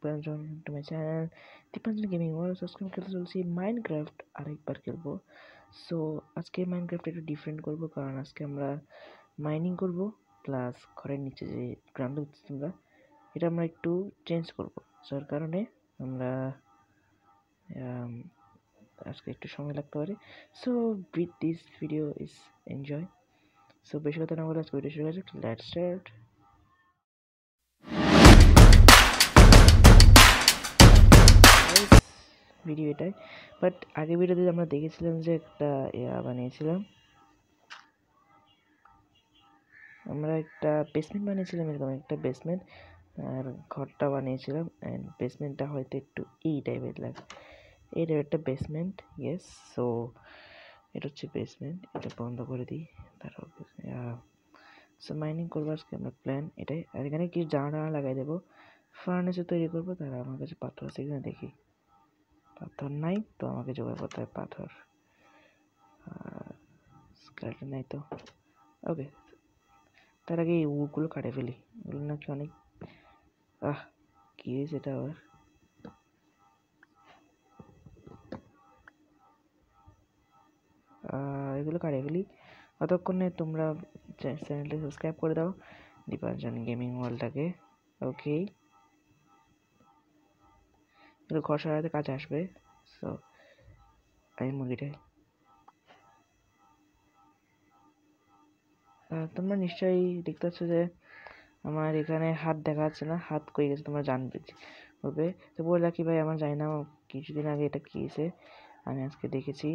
Dipanjan to my channel Dipanjan gaming world. আজকে আমি খেলতে চলছি মাইনক্রাফট, আরেকবার খেলবো। সো আজকে মাইনক্রাফট একটু ডিফারেন্ট করবো, কারণ আজকে আমরা মাইনিং করব প্লাস ঘরের নিচে যে গ্রাউন্ড দেখছি তোমরা, এটা আমরা একটু চেঞ্জ করব। যার কারণে আমরা আজকে একটু সময় লাগতে পারে। So with this video is enjoy. So বেশি কথা না বলে আজকে ভিডিও শুরু হয়েছে। Let's start. ভিডিও এটাই, বাট আগের ভিডিওতে আমরা দেখেছিলাম যে একটা বানিয়েছিলাম, আমরা একটা বেসমেন্ট বানিয়েছিলাম, এরকম একটা বেসমেন্ট, আর ঘরটা বানিয়েছিলাম। অ্যান্ড বেসমেন্টটা হয়তো একটু এই টাইপের লাগে, এই টাইপের একটা বেসমেন্ট। ইয়েস, সো এটা হচ্ছে বেসমেন্ট। এটা বন্ধ করে দিই, তারপর সো মাইনিং করবো আজকে আমরা, প্ল্যান এটাই। আর এখানে কিছু জানা লাগাই দেবো, ফার্নেসে তৈরি করবো। তারা আমার কাছে পাথর আছে, এখানে দেখি পাথর নাই, তো আমাকে জোগাড় করতে হবে পাথর। স্কেলেটন নাই তো, ওকে। তার আগে এই উগুলো কাটে ফেলি, এগুলো নাকি অনেক কি হয়েছে এটা আবার। এগুলো কাটে ফেলি। ততক্ষণে তোমরা চ্যানেলটা সাবস্ক্রাইব করে দাও, দীপাঞ্জন গেমিং ওয়ার্ল্ডটাকে। ওকে, এগুলো ঘর সারাতে কাজে আসবে। সো আমি মুরগিটাই, তোমরা নিশ্চয়ই দেখতে পাচ্ছ যে আমার এখানে হাত দেখা যাচ্ছে না, হাত কই গেছে তোমরা জানবে হবে। তো বলে রাখি ভাই, আমার জানি না কিছুদিন আগে এটা কী হয়েছে, আমি আজকে দেখেছি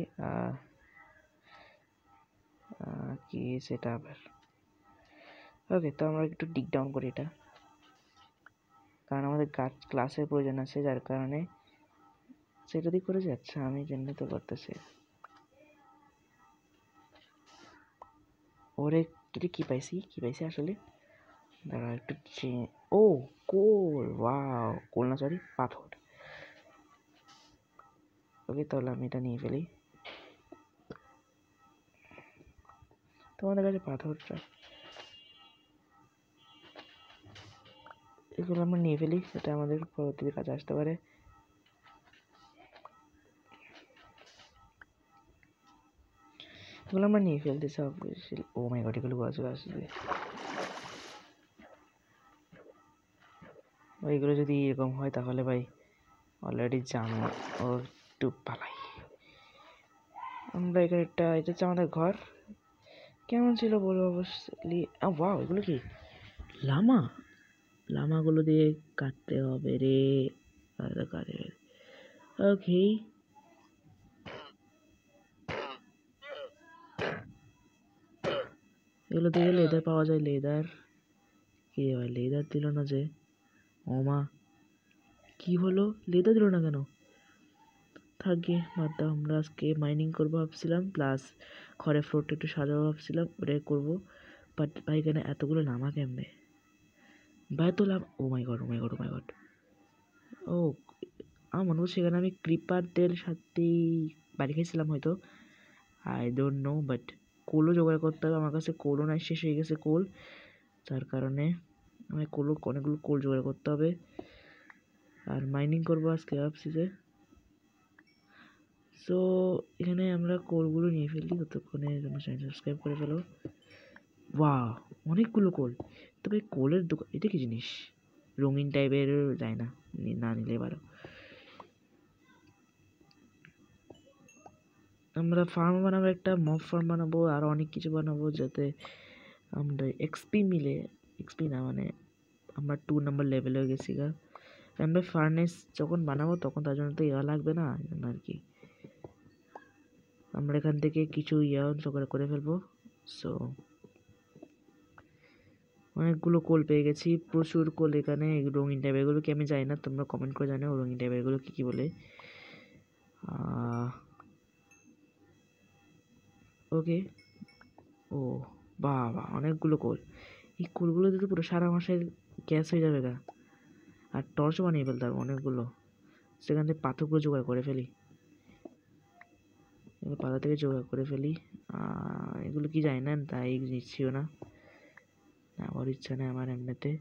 কি হয়েছে এটা আবার। ওকে, তো আমরা একটু ডিগ ডাউন করি এটা, কারণ আমাদের ক্লাসের প্রয়োজন আছে, যার কারণে সেটা দিয়ে করে যাচ্ছে। আমি জন্য তো করতেছি। ওরে তুই কি পাইছি আসলে, দাঁড়া একটু ও কোল, ওয়াও, কোল না সরি পাথর। ওকে, তাহলে আমি এটা নিয়ে ফেলি। তোমাদের কাছে পাথরটা, এগুলো আমরা নিয়ে ফেলি, সেটা আমাদের পরবর্তীতে কাজে আসতে পারে। এগুলো আমরা নিয়ে ফেলতেছি। ও মাই গড, এগুলো চলে আসবে। এগুলো যদি এরকম হয় তাহলে ভাই অলরেডি জানো, ও একটু পালাই। আমরা এখানে এটা হচ্ছে আমাদের ঘর। কেমন ছিল বলো অবশ্যই। ওয়াও, এগুলো কি লামা? লামাগুলো দিয়ে কাটতে হবে রে, কাটে। ওকে, এগুলো দিয়ে লেদার পাওয়া যায়। লেদার কি ভাই, লেদার দিল না যে? ও মা, কি হলো, লেদার দিল না কেন? থাকবে বাদ দাও, আমরা আজকে মাইনিং করবো ভাবছিলাম, প্লাস ঘরে ফ্লোরটা একটু সাজাবো ভাবছিলাম, ওটাই করবো। বাট ভাই এখানে এতগুলো লামা কেমনে ভাই? তো লাম, ও মাই গড, ও মাই গড, ও মাই গড। ও, আমার মনে হচ্ছে এখানে আমি ক্রিপারদের সাথেই বাড়ি খেয়েছিলাম হয়তো, আই ডোন্ট নো। বাট কোলও জোগাড় করতে হবে, আমার কাছে কোলও নাই, শেষ হয়ে গেছে কোল, যার কারণে আমি অনেকগুলো কোল জোগাড় করতে হবে। আর মাইনিং করবো আজকে ভাবছি যে। সো এখানে আমরা কোলগুলো নিয়ে ফেলি, ততক্ষণে তোমরা চ্যানেল সাবস্ক্রাইব করে ফেলো। বাহ, অনেকগুলো কোল। তবে কোলের দোকান এটা কি জিনিস, রঙিন টাইপের যায় না, না নিলে ভালো। আমরা ফার্ম বানাবো, একটা মব ফার্ম বানাবো, আর অনেক কিছু বানাবো, যাতে আমরা এক্সপি মিলে, এক্সপি না মানে আমরা 2 নম্বর লেভেলে গেছি গা। আমরা ফার্নেস যখন বানাবো তখন তার জন্য তো ইয়া লাগবে না আর কি। আমরা এখান থেকে কিছু জোগাড় করে ফেলবো। সো অনেকগুলো কোল পেয়ে গেছি, প্রচুর কোল এখানে। রঙিন টাইপের এগুলো কি আমি জানি না, তোমরা কমেন্ট করে জানাও রঙিন টাইপের এগুলো কী বলে। ওকে, ও বাবা, অনেকগুলো কোল। এই কোলগুলো তো পুরো সারা মাসের গ্যাস হয়ে যাবে গা। আর টর্চও বানিয়ে ফেলতে হবে অনেকগুলো। সেখান থেকে পাথরগুলো জোগাড় করে ফেলি, পাতা থেকে জোগাড় করে ফেলি। এগুলো কি জানি না, তাই নিচ্ছিও না, আমার ইচ্ছা নেই আমার এমনিতে।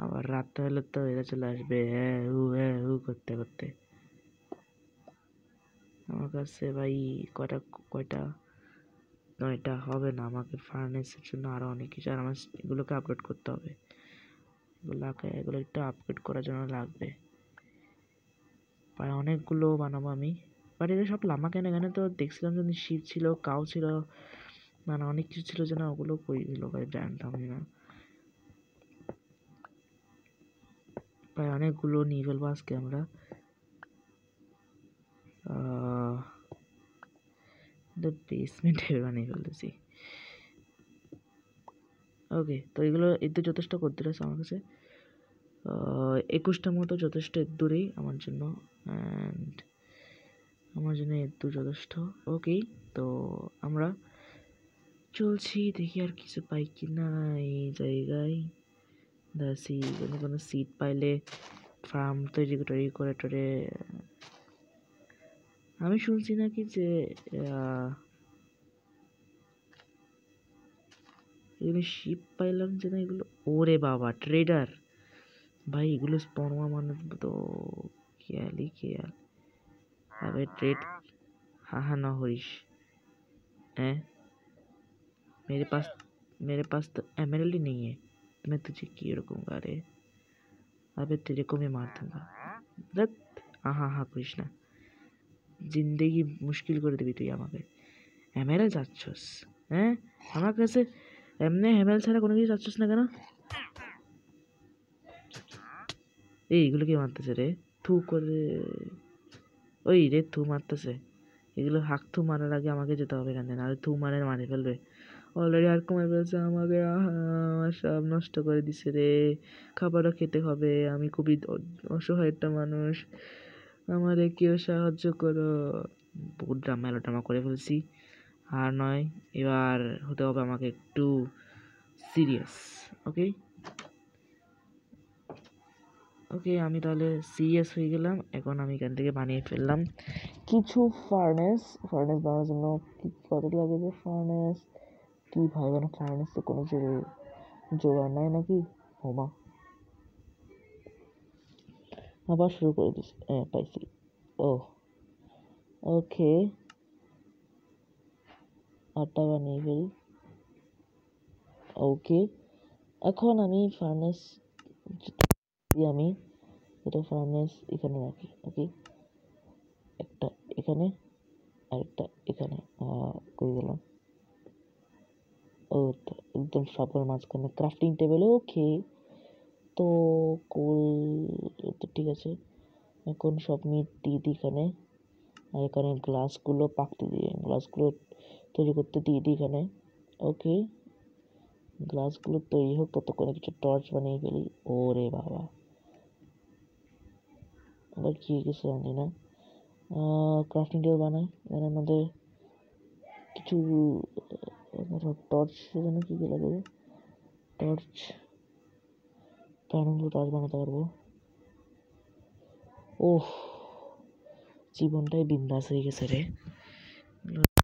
আবার রাত হলে তো এরা চলে আসবে হ্যাঁ হু করতে করতে। আমার কাছে ভাই কয়টা কয়টা 9টা হবে না, আমাকে ফার্নেসের জন্য আরো অনেক কিছু, আর আমার এগুলোকে আপগ্রেড করতে হবে। এগুলো একটু আপগ্রেড করার জন্য লাগবে, প্রায় অনেকগুলো বানাবো আমি। বাট এদের সব লামা কেন? এখানে তো দেখছিলাম যে শিপ ছিল, কাউ ছিল, মানে অনেক কিছু ছিল যে, না ওগুলো কই দিল ভাই, জানতাম না। প্রায় অনেকগুলো নিয়ে ফেলবো আজকে আমরা। বেসমেন্ট বানিয়ে ফেলতেছি। ওকে, তো এগুলো এদের যথেষ্ট করতে রয়েছে আমার কাছে। 21টা মতো যথেষ্ট দূরেই আমার জন্য, অ্যান্ড আমার জন্য একটু যথেষ্ট। ওকে, তো আমরা চলছি, দেখি আর কিছু পাই কি না এই জায়গায়। দাসি কোনো সিট পাইলে ফার্ম তৈরি করে টরে। আমি শুনছি নাকি যে এগুলো শিপ পাইলাম যে না এগুলো, ওরে বাবা ট্রেডার ভাই, এগুলো স্পনওয়া মানে তো খেয়ালি খেয়াল। अबे ट्रेड, हाँ ना होइश है। मेरे पास तो एमरल्ड ही नहीं है, मैं तुझे क्यों रखूंगा रे। अबे तेरे को मैं मार दूंगा। দেখ हाँ করিস না, জিন্দেগি মুশকিল করে দিবি তুই আমাকে। এমএলএ যাচ্ছস? হ্যাঁ, আমার কাছে এমনি এমএল ছাড়া কোনো কিছু যাচ্ছস না কেন? এইগুলো কি মারতেছে রে? থু করে ওই রে, থু মারতেছে। এগুলো হাক থু মারার আগে আমাকে যেতে হবে এখানে, নাহলে থু মারে ফেলবে। অলরেডি আর কমে ফেলছে আমাকে, আমার সব নষ্ট করে দিছে রে। খাবারও খেতে হবে, আমি খুবই অসহায় একটা মানুষ, আমারে কেউ সাহায্য করো। বহুত ড্রামা করে ফেলছি, আর নয়, এবার হতে হবে আমাকে একটু সিরিয়াস। ওকে ওকে, আমি তাহলে সিরিয়াস হয়ে গেলাম। এখন আমি এখান থেকে বানিয়ে ফেললাম কিছু ফার্নেস বানানোর জন্য। কত লাগে যে ফার্নেস, কি ভাই মানে ফার্নেস তো কোনো জোগাড় নাই নাকি? হোমা আবার শুরু করে দিচ্ছি, হ্যাঁ পাইছি। ও ওকে, আটটা বানিয়ে ফেলি। ওকে, এখন আমি ফার্নেস আমি এটা ফার্নেস এখানে রাখি। ওকে, একটা এখানে আরেকটা এখানে করে দিলাম। ও তো একদম সবার মাঝখানে ক্রাফটিং টেবিল। ওকে, তো কোল তো ঠিক আছে। এখন সব মিট দিয়ে দিই এখানে, আর এখানে গ্লাসগুলো তৈরি করতে দিয়ে দিই এখানে। ওকে, গ্লাসগুলো তৈরি হোক ততক্ষণে কিছু টর্চ বানিয়ে ফেলি। ওরে বাবা, আবার কি কিছু জানি না। ক্রাফটিং টেবিল বানাই, এর মধ্যে কিছু টর্চ জন্য কী কী লাগবে? টর্চ টর্চ বানাতে পারবো। ওহ, জীবনটাই বিন্দাস হয়ে গেছে রে।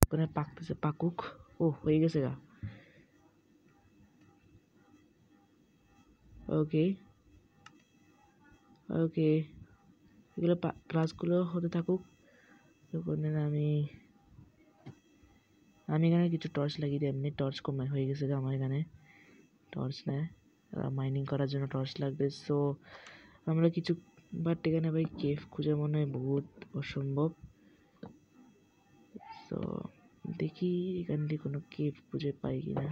ওখানে পাকতেছে, পাকুক। ও হয়ে গেছে গা। ওকে ওকে, এগুলো ক্লাসগুলো হতে থাকুক। তখন আমি এখানে কিছু টর্চ লাগিয়ে দিই। এমনি টর্চ কমে হয়ে গেছে আমার এখানে টর্চ নেয়, মাইনিং করার জন্য টর্চ লাগবে। সো আমরা কিছু, বাট এখানে ভাই কেফ খুঁজে মনে হয় বহুত অসম্ভব। সো দেখি এখান থেকে কোনো কেফ খুঁজে পাই কিনা।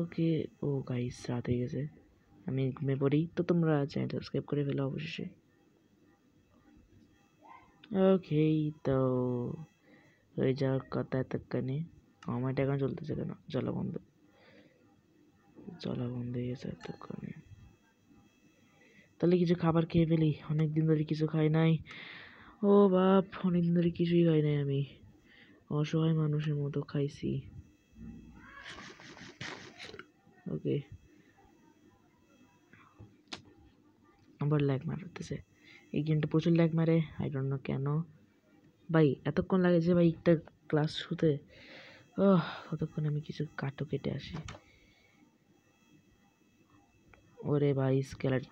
ওকে, ও গাইস রাত হয়ে গেছে, আমি ঘুমিয়ে পড়ি। তো তোমরা চ্যানেল সাবস্ক্রাইব করে ফেলো অবশ্যই। ওকে, তো হয়ে যাওয়ার কথা এতক্ষণে। আমার এখন চলতেছে কেন? জলা বন্ধ হয়ে গেছে এতক্ষণে। তাহলে কিছু খাবার খেয়ে ফেলি, অনেকদিন ধরে কিছু খাই নাই। ও বাপ, অনেকদিন ধরে কিছুই খাই নাই, আমি অসহায় মানুষের মতো খাইছি। ওকে, আবার ল্যাগ মারতেছে এই গেমটা, প্রচুর ল্যাগ মারে, আই ডোন্ট নো কেন ভাই। এতক্ষণ লাগে যে ভাই একটা ক্লাস শুতে, ততক্ষণ আমি কিছু কাটো কেটে আসি। ওরে ভাই স্কেলেট,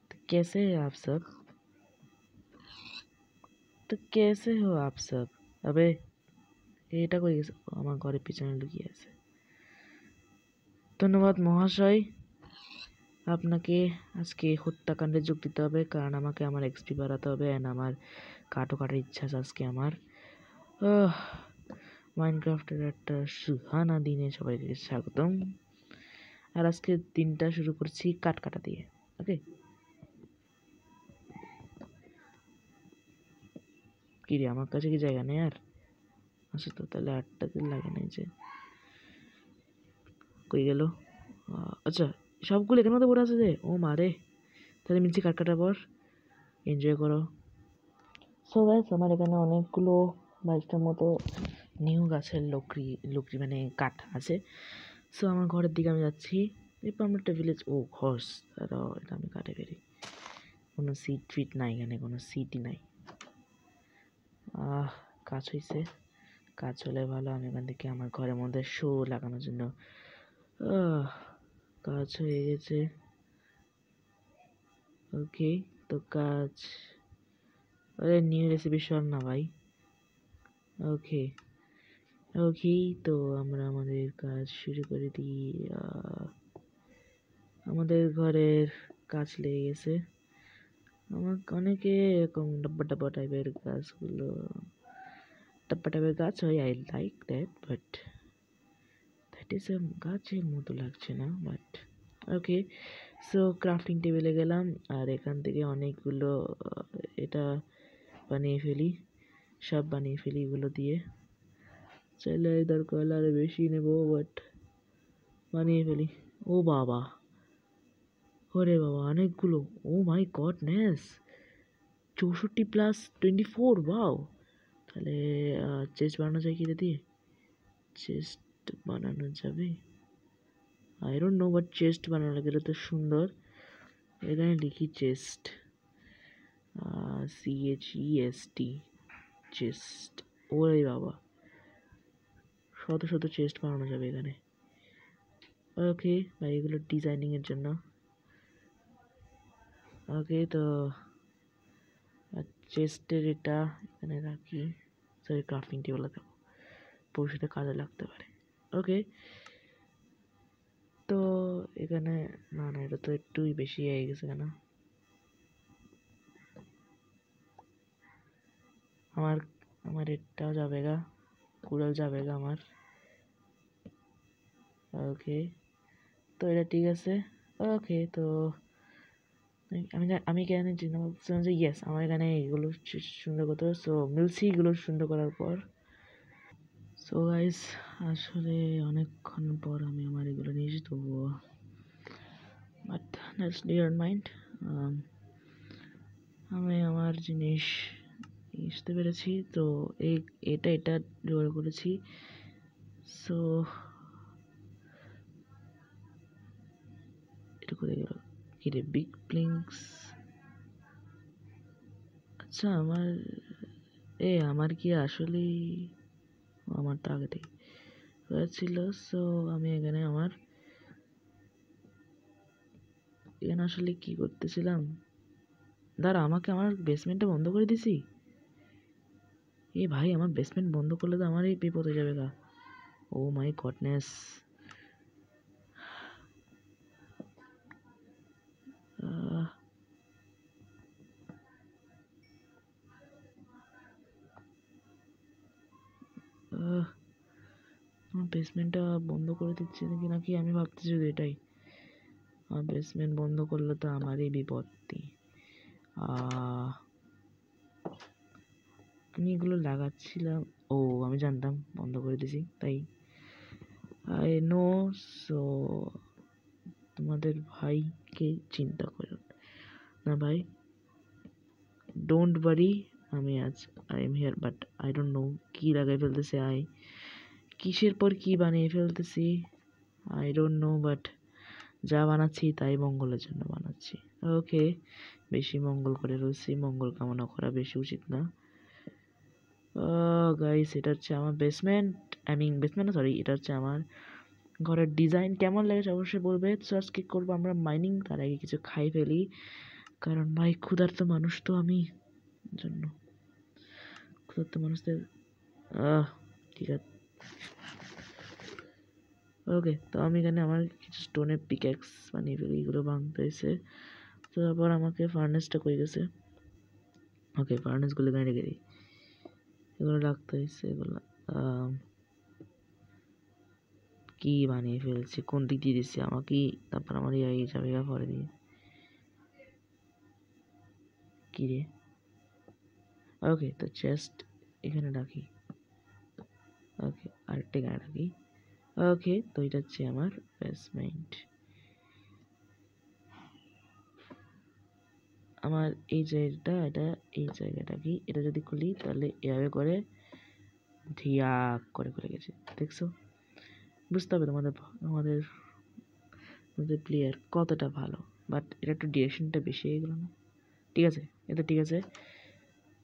तो कैसे है आप सब, তো कैसे हो आप सब? আবে এটা কই গেছে? আমার ঘরের পিছনে লুকিয়ে আছে। ধন্যবাদ মহাশয়, আপনাকে আজকে হত্যাকাণ্ডে যোগ দিতে হবে, কারণ আমাকে আমার এক্সপি বাড়াতে হবে অ্যান্ড আমার কাটও কাটার ইচ্ছা আছে আজকে আমার। মাইনক্রাফটের একটা সুহানা দিনে সবাইকে স্বাগতম। আর আজকে দিনটা শুরু করছি কাট কাটা দিয়ে। ওকে, কি রে আমার কাছে কি জায়গা নেই আর? আচ্ছা তো তাহলে 8টা দিন লাগে নাই যে, কই গেল? আচ্ছা সবগুলো এখানে মধ্যে পড়ে আছে যে, ও মারে, তাহলে মিলছি কাট কাটার পর এনজয় করো। সো গাইস আমার এখানে অনেকগুলো 22টার মতো নিউ গাছের লকড়ি মানে কাঠ আছে। সো আমার ঘরের দিকে আমি যাচ্ছি। এরপর আমরা একটা ভিলেজ, ও হর্স, দাঁড়াও এটা আমি কাটে ফেলি। কোনো সিট ফিট নাই এখানে, কোনো সিটই নাই। কাজ হয়েছে, কাজ হলে ভালো। আমি এখান থেকে আমার ঘরের মধ্যে শো লাগানোর জন্য কাজ হয়ে গেছে। ওকে, তো কাজ, আরে নিউ রেসিপি সর না ভাই। ওকে ওকে, তো আমরা আমাদের কাজ শুরু করে দিই। আমাদের ঘরের কাজ লেগে গেছে। আমার অনেকে এরকম ডাব্বা ডাব্বা টাইপের গাছগুলো, ডাব্বা টাইপের গাছ হয়, I like that, but that is a গাছের মতো লাগছে না। বাট ওকে, সো ক্রাফটিং টেবিলে গেলাম আর এখান থেকে অনেকগুলো এটা বানিয়ে ফেলি, সব বানিয়ে ফেলি এগুলো দিয়ে। চাইলে দরকার হলে আরো বেশি নেব, বাট বানিয়ে ফেলি। ও বাবা, ওরে বাবা অনেকগুলো, ও মাই গডনেস, 64+24, ওয়াও। তাহলে চেস্ট বানানো যায় কি দিয়ে? চেস্ট বানানো যাবে, I don't no, but chest বানানো গেলে তো সুন্দর। এখানে লিখি চেস্ট, CHEST, চেস্ট। ওরে বাবা, শত শত চেস্ট বানানো যাবে এখানে। ওকে ভাই, এগুলো ডিজাইনিংয়ের জন্য। ওকে, তো চেস্টের এটা এখানে রাখি, সরি ক্রাফটিং টেবিলে দেবো, ভবিষ্যতে কাজে লাগতে পারে। ওকে, তো এখানে না না, এটা তো একটুই বেশি হয়ে গেছে কেন? আমার আমার এটাও যাবে গা, কুড়াল যাবে গা আমার। ওকে, তো এটা ঠিক আছে। ওকে, তো আমি এখানে চিন্তা করছিলাম যে ইয়েস আমার এখানে এগুলো সুন্দর করতে হবে। সো মিলছি এগুলো সুন্দর করার পর। সো গাইস আসলে অনেকক্ষণ পর আমি আমার এগুলো নিয়েছি, তবুও বাট দ্যাটস ডিয়ার মাইন্ড, আমি আমার জিনিস আসতে পেরেছি। তো এটা জোগাড় করেছি। সো এটা করে গেল কি রে, বিগ প্লিংস। আচ্ছা আমার কি আসলেই, আমার তো আগে থেকে ছিল। সো আমি এখানে আসলে কি করতেছিলাম, দাঁড়া, আমাকে আমার বেসমেন্টটা বন্ধ করে দিছি। এ ভাই আমার বেসমেন্ট বন্ধ করলে তো আমারই বিপদ হয়ে যাবে গা। ও মাই গডনেস, আমার বেসমেন্টটা বন্ধ করে দিচ্ছে নাকি নাকি আমি ভাবতেছি শুধু এটাই, আমার বেসমেন্ট বন্ধ করলে তো আমারই বিপত্তি। আমি এগুলো লাগাচ্ছিলাম, ও আমি জানতাম বন্ধ করে দিছি, তাই আই নো। সো তোমাদের ভাইকে চিন্তা করো না ভাই, ডোন্ট ওয়ারি, আমি I am here, but I don't no কি লাগাই ফেলতেছে, কিসের পর কি বানিয়ে ফেলতেছি আই ডোন্ট নো, বাট যা বানাচ্ছি তাই মঙ্গলের জন্য বানাচ্ছি। ওকে, বেশি মঙ্গল করে ফেলছি, মঙ্গল কামনা করা বেশি উচিত না। গাইস এটা হচ্ছে আমার বেসমেন্ট, আই মিন বেসমেন্ট না, সরি, এটা হচ্ছে আমার ঘরের ডিজাইন। কেমন লেগেছে অবশ্যই বলবে। সো আজকে করবো আমরা মাইনিং, তার আগে কিছু খাই ফেলি, কারণ ভাই ক্ষুধার্ত মানুষ তো আমি, জন্য ক্ষুধার্ত মানুষদের ঠিক আছে। ওকে, তো আমি এখানে আমার কিছু স্টোনের পিক্যাক্স বানিয়ে ফেলি, এগুলো ভাঙতে এসে। তো তারপর আমাকে ফার্নেসটা কই গেছে, ওকে ফার্নেসগুলো এখানে রেখে দিই, এগুলো রাখতে এসে এগুলো কি বানিয়ে ফেলছি, কোন দিক দিয়ে দিচ্ছি আমাকে, তারপর আমার এই চাবিটা পরে দিয়ে কি রে। ওকে, তো চেস্ট এখানে রাখি, ওকে আরেকটা এখানে রাখি। ওকে, তো এটা হচ্ছে আমার বেসমেন্ট। আমার এই জায়গাটা, এটা এই জায়গাটা কি, এটা যদি খুলি তাহলে এভাবে করে ধিয়াক করে খুলে গেছে, দেখছো? বুঝতে হবে তোমাদের, আমাদের আমাদের প্লেয়ার কতটা ভালো, বাট এটা একটু ডিরেকশনটা বেশি হয়ে গেল না? ঠিক আছে, এটা ঠিক আছে।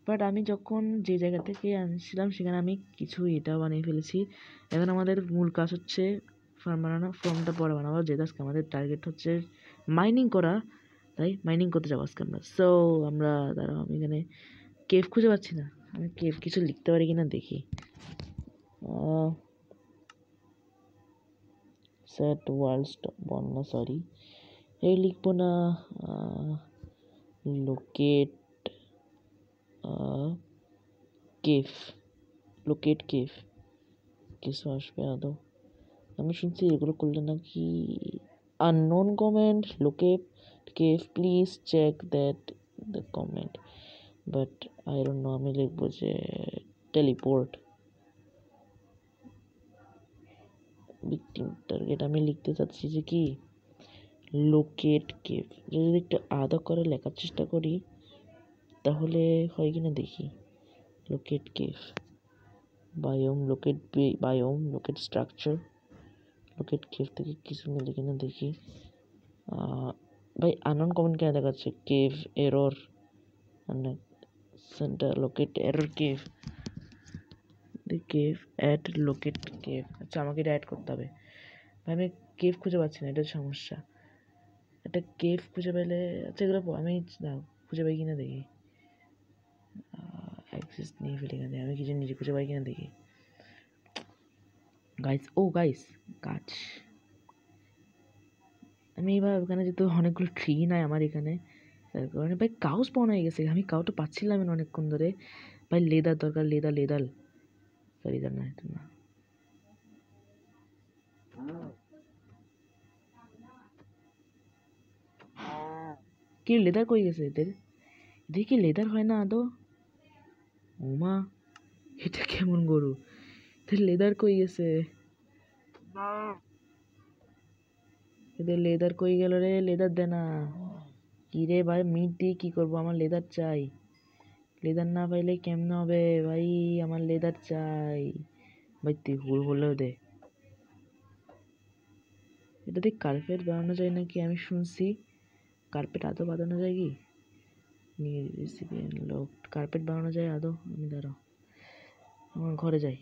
বাট আমি যখন যে জায়গা থেকে আনছিলাম সেখানে আমি কিছু এটা বানিয়ে ফেলেছি। এখন আমাদের মূল কাজ হচ্ছে ফার্ম বানানো, ফার্মটা পরে বানাবো, যেহেতু আজকে আমাদের টার্গেট হচ্ছে মাইনিং করা, তাই মাইনিং করতে যাবো আজকে আমরা। সো আমরা, দাঁড়াও আমি এখানে কেভ খুঁজে পাচ্ছি না, আমি কেভ কিছু লিখতে পারি কিনা দেখি। সেট ওয়ার্ল্ড বন্যা, সরি এই লিখবো না, লোকেট কেভ, লোকেট কেভ, কিছু আসবে আদৌ? আমি শুনছি এগুলো করলে নাকি unknown command, locate cave, please check that the command, but I don't know, আমি লিখবো যে টেলিপোর্ট ভিকটিম টার্গেট, আমি লিখতে চাচ্ছি যে কি লোকেট কেভ। যদি একটু আলাদা করে লেখার চেষ্টা করি তাহলে হয় কিনা দেখি। Locate cave, biome, locate biome, locate structure, locate cave থেকে কিছু মিলে কিনা দেখি। ভাই আননোন কমেন্ট কেন দেখাচ্ছে? কেভ এরর, মানে centre locate error cave, cave add locate cave. আচ্ছা আমাকে এটা অ্যাড করতে হবে। ভাই আমি কেভ খুঁজে পাচ্ছি না, এটা সমস্যা। একটা কেভ খুঁজে পেলে, আচ্ছা এগুলো আমি খুঁজে পাই কিনা দেখি। অ্যাক্সেস নিয়ে ফেলি এখানে, আমি কিছু নিজে খুঁজে পাই কিনা দেখি। গাইস, ও গাইস, গাছ, আমি এবার ওখানে যেহেতু অনেকগুলো ট্রি নাই আমার এখানে, তার কারণে ভাই কাউ স্পন হয়ে গেছে, আমি কাউটা পাচ্ছিলাম না অনেকক্ষণ ধরে। ভাই লেদার দরকার, লেদার, লেদার, লেদার না, এটা না। কি লেদার কই গেছে এদের? দেখি লেদার হয় না আদৌ? ওমা, এটা কেমন গরু, এদের লেদার কই গেছে? এদের লেদার কই গেল রে? লেদার দে না। কি রে ভাই, মিট দিয়ে কি করবো? আমার লেদার চাই, লেদার না পাইলে কেমন হবে ভাই, আমার লেদার চাই ভাই। তুই হুল হলেও দে। এটা দিয়ে কার্পেট বানানো যায় নাকি? আমি শুনছি কার্পেট আদৌ বানানো যায় কি? নিয়ে রেসিপি লোক কার্পেট বানানো যায় আদৌ? আমি দাঁড়াও আমার ঘরে যাই।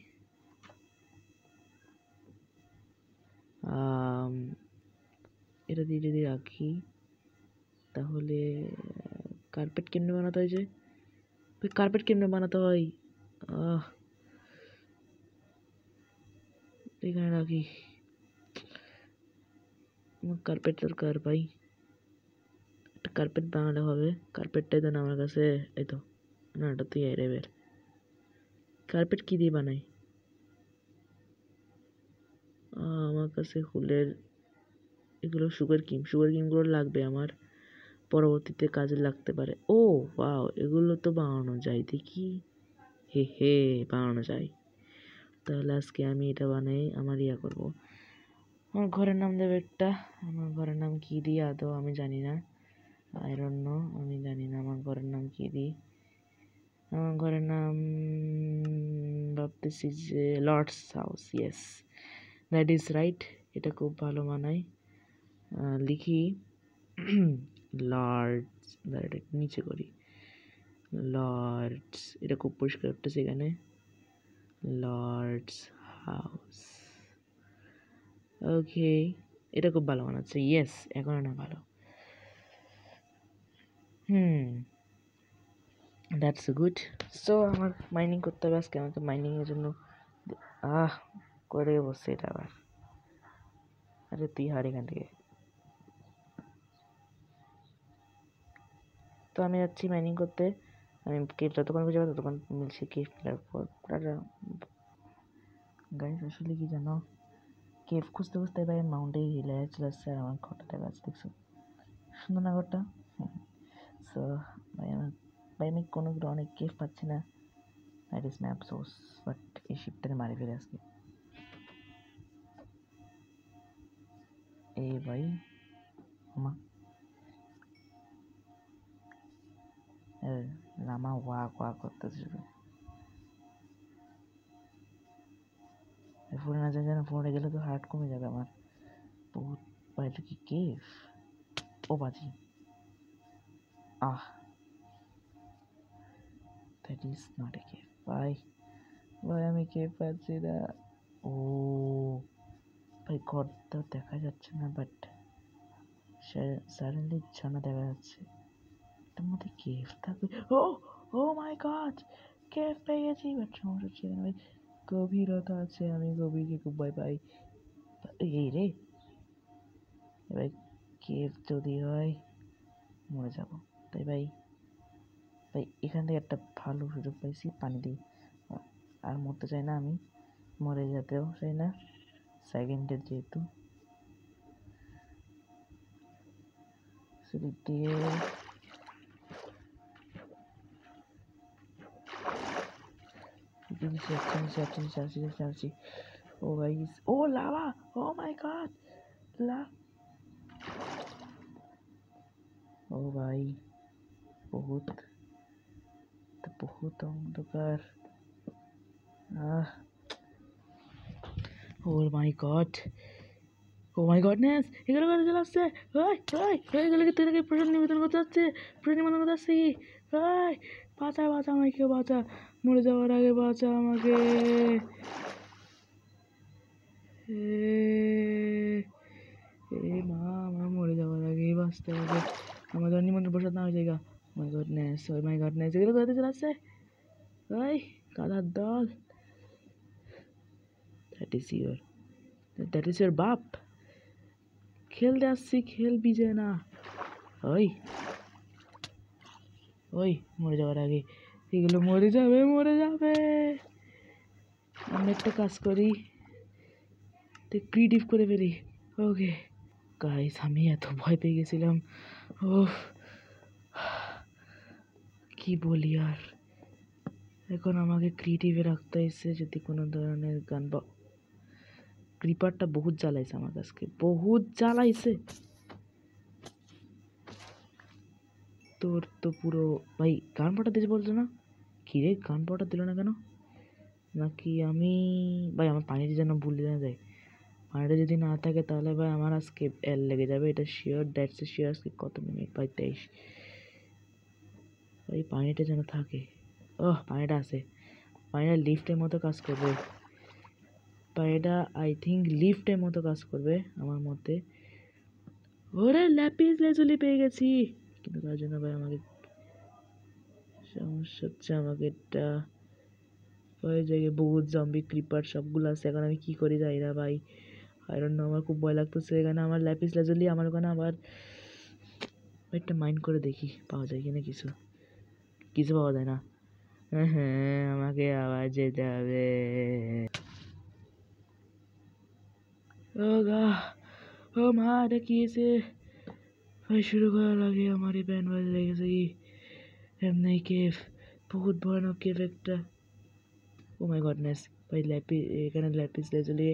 এটা দিয়ে যদি রাখি তাহলে কার্পেট কেমনে বানাতে হয়? যে কার্পেট কেমনে বানাতে হয়? এখানে রাখি, আমার কার্পেট দরকার ভাই, একটা কার্পেট বানালে হবে। কার্পেটটাই দেন আমার কাছে, এই তো না, এটা তুই এরে বের। কার্পেট কী দিয়ে বানাই? আমার কাছে হুলের এগুলো সুগার কিমগুলো লাগবে আমার, পরবর্তীতে কাজে লাগতে পারে। ও ওয়াও, এগুলো তো বানানো যায় দেখি, হে হে বানানো যায়। তাহলে আজকে আমি এটা বানাই, আমার ইয়া করবো। আমার ঘরের নাম দেবে একটা, আমার ঘরের নাম কী দিই আদৌ আমি জানি না, আই ডোন্ট নো, আমি জানি না আমার ঘরের নাম কী দিই। আমার ঘরের নাম ভাবতেছি যে lords house, yes that is right, এটা খুব ভালো মানায়। লিখি লর্ডস, এটা নিচে করি লর্ডস, এটা খুব পরিষ্কার উঠতেছে এখানে, লর্ডস হাউস। ওকে, এটা খুব ভালো বানাচ্ছে। ইয়েস, এখন না ভালো। That's good. সো আমার মাইনিং করতে হবে আজকে। আমাকে মাইনিংয়ের জন্য করে বসছে এটা আবার। আরে তুই হার এখান থেকে। তো আমি যাচ্ছি মাইনিং করতে। আমি কেপ যতক্ষণ খুঁজে পাবো ততক্ষণ মিলছে কেপ গাইস। আসলে কি জানো, কেপ খুঁজতে খুঁজতে ভাই মাউন্টে হিলে চলে আসছে। আর আমার ঘরটা দেখা যাচ্ছে, দেখছো সুন্দর না ঘরটা? সো ভাই আমি কোনো অনেক কেপ পাচ্ছি না। দ্যাট ইজ মাই আফসোস। বাট এই শিপটাকে মারি ফেলে আজকে। এই ভাই মা লামা ওয়া করতেছে শুধু। ফোনে না যায়, ফোনে গেলে তো হার্ট কমে যাবে আমার। বহুত ভাই কি কেফ? ও বাজি দ্যাট ইজ নট এ কেফ ভাই। ভাই আমি কেফ পাচ্ছি না। ও ভাই ঘরটা দেখা যাচ্ছে না, বাট সাডেনলি ছানা দেখা যাচ্ছে। এটার মধ্যে কেফ থাকবে। ও ও মাই গড, কেফ পেয়ে গেছি। বাট সমস্যা হচ্ছে এখানে ভাই গভীরতা আছে। আমি গভীরকে খুব ভয় পাই। এই রে ভাই, কেফ যদি হয় মরে যাব। তাই ভাই এখান থেকে একটা ভালো সুযোগ পাইছি, পানি দিই। আর মরতে চাই না আমি, মরে যেতেও চাই না। সেকেন্ডের যেহেতু সেদিক দিয়ে চাচ্ছি। ও ভাই, ও লাভা, ও মাই গড, ও ভাই বহুত বহুত অন্ধকার। ও মাই গড, ও মাই গডনেস, এগুলো কথা চলে আসছে। এগুলোকে তুই প্রসাদ নিবেদন করতে যাচ্ছে, প্রসাদ নিবেদন করতে আসছি। বাঁচা আমাকে, বাঁচা, মরে যাওয়ার আগে বাঁচা আমাকে। মা, আমার মরে যাওয়ার আগেই বাঁচতে হবে। আমাদের নিমন্ত্রণ প্রসাদ না হয়ে যায়। মাই গডনেস, এগুলো কথা চলে আসছে। কাদার দল। দ্যাট ইজ ইউর বাপ। খেলতে আসছি, খেলবি যে না। মরে যাওয়ার আগে এগুলো মরে যাবে। আমি একটা কাজ করি, ক্রিয়েটিভ করে ফেলি। ওকে গাইস, আমি এত ভয় পেয়ে গেছিলাম। কি বলি আর। এখন আমাকে ক্রিয়েটিভে রাখতে এসে যদি কোনো ধরনের গান বা ক্রিপারটা বহুত জ্বালাইছে আমার কাছকে, বহুত জ্বালাইছে। তোর তো পুরো ভাই গান পাটা দিয়েছে বলছো না? কি রে, গান পাটা দিল না কেন? নাকি আমি ভাই আমার পানিটা যেন ভুলে না যায়। পানিটা যদি না থাকে তাহলে ভাই আমার আজকে এল লেগে যাবে, এটা শিওর। That's a sure. আজকে কত মিনিট ভাই? 23। ভাই পানিটা যেন থাকে। পানিটা আছে। পানিটা লিফটের মতো কাজ করবে। পানিটা আই থিঙ্ক লিফটের মতো কাজ করবে আমার মতে। ওরে ল্যাপিস লেজুলি পেয়ে গেছি, কিন্তু তার জন্য ভাই আমাকে সমস্যা হচ্ছে। আমাকে এটা ওই জায়গায় বহুত জম্বি ক্রিপার সবগুলো আছে। এখন আমি কি করি যাই না ভাই। আয়রন আমার খুব ভয় লাগতেছে। এখানে আমার ল্যাপিস লাজুলি, আমার ওখানে আবার একটা মাইন্ড করে দেখি পাওয়া যায় কিনা। কিছু পাওয়া যায় না। হ্যাঁ, আমাকে আবার যেতে হবে। ও মা, এটা কি এসে ভাই শুরু করার আগে আমার এই ব্যান্ড বাজে লেগেছে কি? এমনি কেফ, বহুত ভয়ানক কেফ একটা। ও মাই গডনেস ভাই, এখানে ল্যাপিস লাজুলি।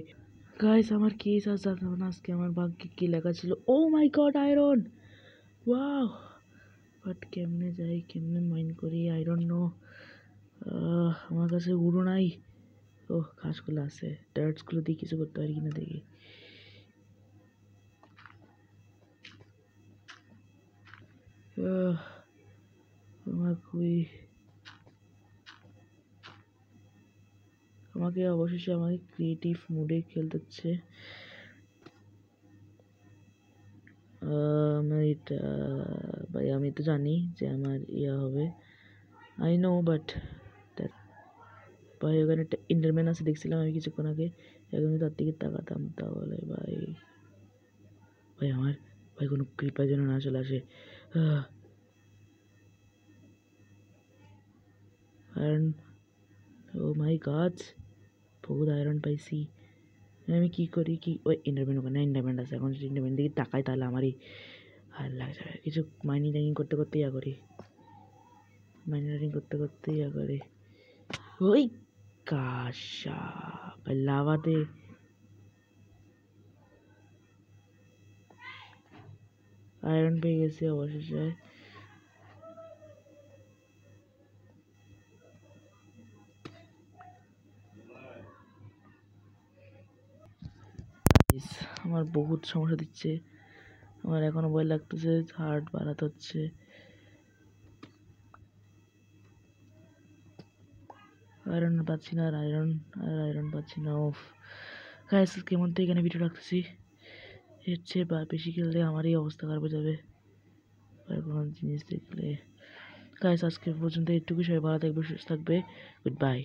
গাইস আমার কেস আর জানতাম না আজকে আমার ভাগ্যে কি লেখা ছিল। ও মাই গড, আয়রন, ওয়াও। বাট কেমনে যাই, কেমনে মাইন্ড করি, আই ডোন্ট নো। আমার কাছে উড়ো নাই। ঘাসগুলো আছে, ডার্টসগুলো দিয়ে কিছু করতে পারি কিনা দেখি। আমার খুবই আমাকে অবশেষে আমাকে ক্রিয়েটিভ মুডে খেলতে হচ্ছে। এটা ভাই আমি তো জানি যে আমার ইয়া হবে, আই নো, বাট ভাই ওখানে একটা ইন্টারম্যান আছে দেখছিলাম আমি কিছুক্ষণ আগে, এখন তার দিকে তাকাতাম তাহলে ভাই ভাই আমার ভাই কোনো কৃপা যেন না চলে আসে। আয়রন, ও মাই গড, বহুত আয়রন পাইছি। আমি কী করি কি, ওই ইন্টারম্যান ওখানে ইন্টারম্যান আছে, এখন যদি ইন্টারম্যান দিকে তাকাই তাহলে আমারই আর লাগে যাবে। কিছু মাইনিং টাইনিং করতে করতে ইয়া করি, মাইনিং টাইনিং করতে করতে ইয়া করি। ওই কাশা ভাই লাভাতে আয়রন পেয়ে গেছি অবশেষে। আমার বহুত সমস্যা দিচ্ছে, আমার এখনো ভয় লাগতেছে, হার্ট বাড়াতে হচ্ছে। আয়রন পাচ্ছি না, আর আয়রন পাচ্ছি না। ওফ গাইস, আজকের মধ্যে এখানে ভিডিও রাখতেছি, এর চেয়ে বেশি খেললে আমারই অবস্থা খারাপ হয়ে যাবে। আর কোনো জিনিস দেখলে গাইস আজকে পর্যন্ত এইটুকু, সবাই ভালো থাকবে, সুস্থ থাকবে, গুড বাই।